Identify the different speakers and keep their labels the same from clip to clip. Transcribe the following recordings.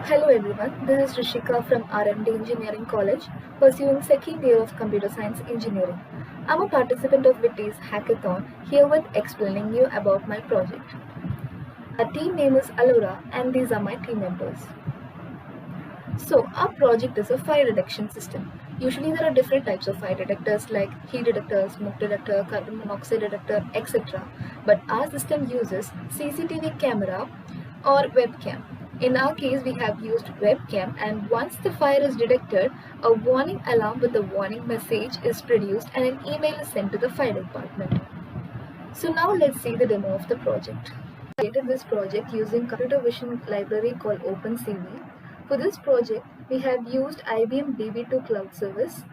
Speaker 1: Hello everyone, this is Rishika from RMD Engineering College, pursuing second year of Computer Science Engineering. I'm a participant of VIT's Hacathon, here with explaining you about my project. Our team name is Alora and these are my team members. So our project is a fire detection system. Usually there are different types of fire detectors like heat detector, smoke detector, carbon monoxide detector, etc. But our system uses CCTV camera or webcam. In our case, we have used webcam, and once the fire is detected, a warning alarm with a warning message is produced and an email is sent to the fire department. So now let's see the demo of the project. I created this project using computer vision library called openCV. For this project, we have used IBM DB2 cloud service.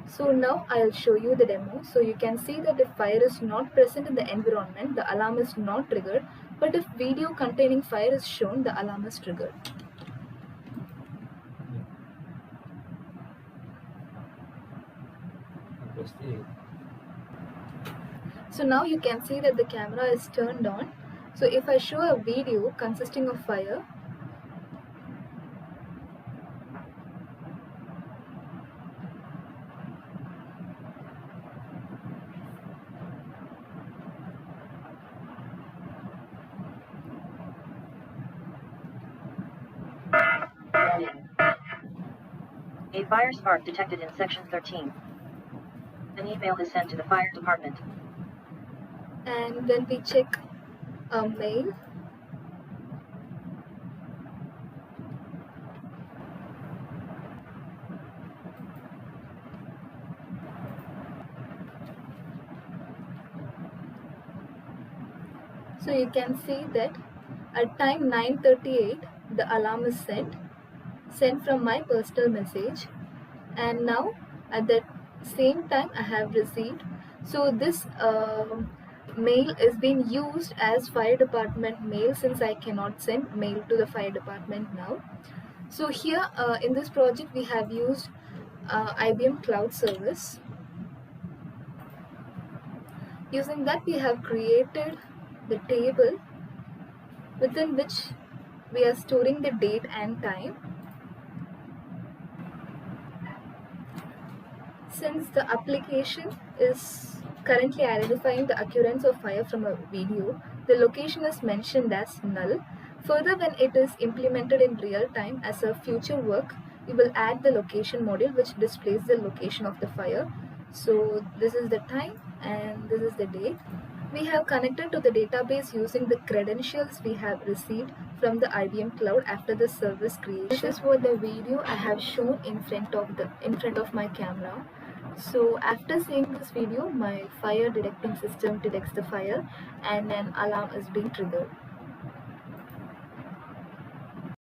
Speaker 1: So now I'll show you the demo. So you can see that if fire is not present in the environment, the alarm is not triggered. But if video containing fire is shown, the alarm is triggered. So now you can see that the camera is turned on. So if I show a video consisting of fire,
Speaker 2: A fire spark detected in section 13. An email is sent to the fire department.
Speaker 1: and then we check a mail. So you can see that at time 9:38 the alarm is sent from my personal message, and now at that same time I have received. So this mail is being used as fire department mail since I cannot send mail to the fire department now. So here in this project we have used IBM cloud service. Using that we have created the table within which we are storing the date and time. Since the application is currently identifying the occurrence of fire from a video, the location is mentioned as null. Further, when it is implemented in real time as a future work, we will add the location module which displays the location of the fire. So this is the time and this is the date. We have connected to the database using the credentials we have received from the IBM cloud after the service creation. This is what the video I have shown in front of my camera. So after seeing this video, my fire detecting system detects the fire and an alarm is being triggered.